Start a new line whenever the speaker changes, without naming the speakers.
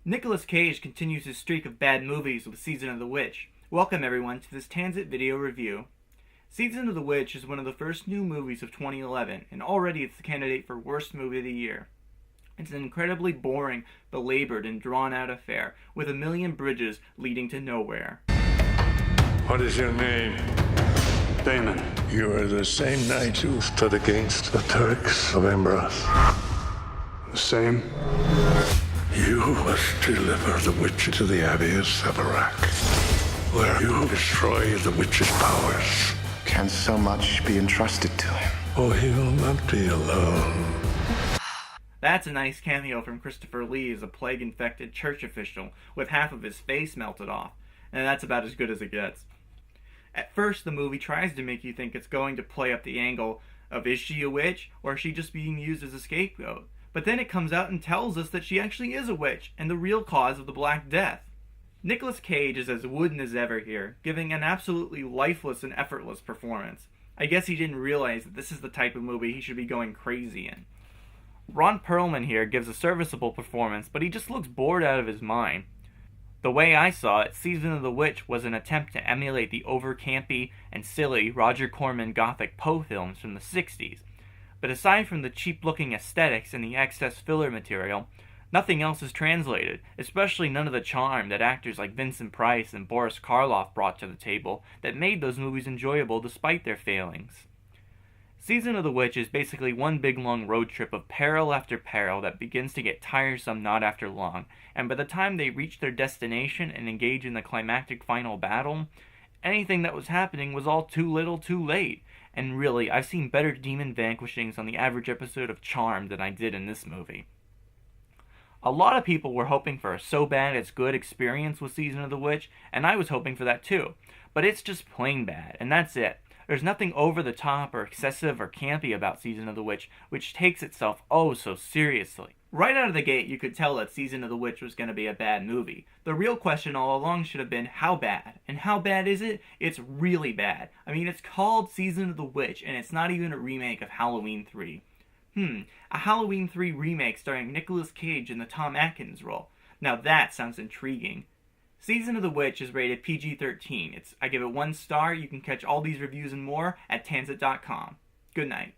Nicolas Cage continues his streak of bad movies with Season of the Witch. Welcome everyone to this Tansut video review. Season of the Witch is one of the first new movies of 2011, and already it's the candidate for Worst Movie of the Year. It's an incredibly boring, belabored, and drawn-out affair, with a million bridges leading to nowhere.
What is your name?
Damon.
You are the same knight who stood against the Turks of Embros.
The same.
You must deliver the witch to the Abbey of Severac, where you destroy the witch's powers.
Can so much be entrusted to him?
Oh, he will not be alone.
That's a nice cameo from Christopher Lee as a plague-infected church official with half of his face melted off, and that's about as good as it gets. At first, the movie tries to make you think it's going to play up the angle of is she a witch, or is she just being used as a scapegoat? But then it comes out and tells us that she actually is a witch, and the real cause of the Black Death. Nicolas Cage is as wooden as ever here, giving an absolutely lifeless and effortless performance. I guess he didn't realize that this is the type of movie he should be going crazy in. Ron Perlman here gives a serviceable performance, but he just looks bored out of his mind. The way I saw it, Season of the Witch was an attempt to emulate the over-campy and silly Roger Corman Gothic Poe films from the 60s. But aside from the cheap-looking aesthetics and the excess filler material, nothing else is translated, especially none of the charm that actors like Vincent Price and Boris Karloff brought to the table that made those movies enjoyable despite their failings. Season of the Witch is basically one big long road trip of peril after peril that begins to get tiresome not after long, and by the time they reach their destination and engage in the climactic final battle, anything that was happening was all too little too late. And really, I've seen better demon vanquishings on the average episode of Charmed than I did in this movie. A lot of people were hoping for a so bad it's good experience with Season of the Witch, and I was hoping for that too. But it's just plain bad, and that's it. There's nothing over the top or excessive or campy about Season of the Witch, which takes itself oh so seriously. Right out of the gate, you could tell that Season of the Witch was going to be a bad movie. The real question all along should have been, how bad? And how bad is it? It's really bad. I mean, it's called Season of the Witch, and it's not even a remake of Halloween 3. A Halloween 3 remake starring Nicolas Cage in the Tom Atkins role. Now that sounds intriguing. Season of the Witch is rated PG-13. I give it 1 star. You can catch all these reviews and more at Tansut.com. Good night.